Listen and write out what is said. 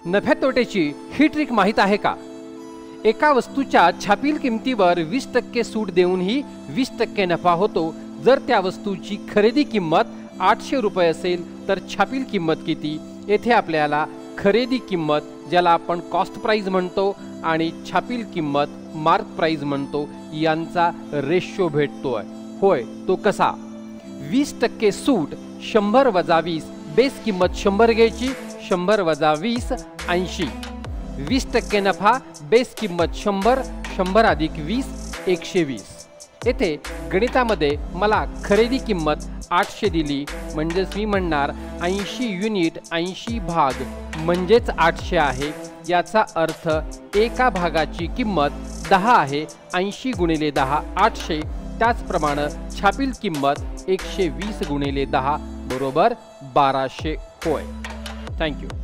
नफ्या तोट्याची ही ट्रिक माहीत आहे का? एका वस्तूच्या छापील किमतीवर 20% सूट देऊनही 20% नफा होतो। जर त्या वस्तूची खरेदी किंमत 800 रुपये असेल तर छापील किंमत किती? येथे आपल्याला खरेदी किंमत ज्याला आपण कॉस्ट प्राइस म्हणतो आणि छापील किंमत मार्क प्राइस म्हणतो यांचा रेशो भेटतोय। होय, तो कसा? 20% सूट 100 वजा 20, बेस किंमत 100 घ्यायची, 100 वजा 20 80, 20% नफा, बेस किंमत 100, 100 अधिक 20 120। येथे गणितामध्ये मला खरेदी किंमत 800 दिली, म्हणजेच मी म्हणणार 80 युनिट 80 भाग म्हणजेच 800 आहे। याचा अर्थ एका भागाची किंमत 10 आहे। 80 गुणिले 10 800। त्याचप्रमाणे छापील किंमत 120 गुणिले 10 बरोबर 1200 होय। थँक्यू।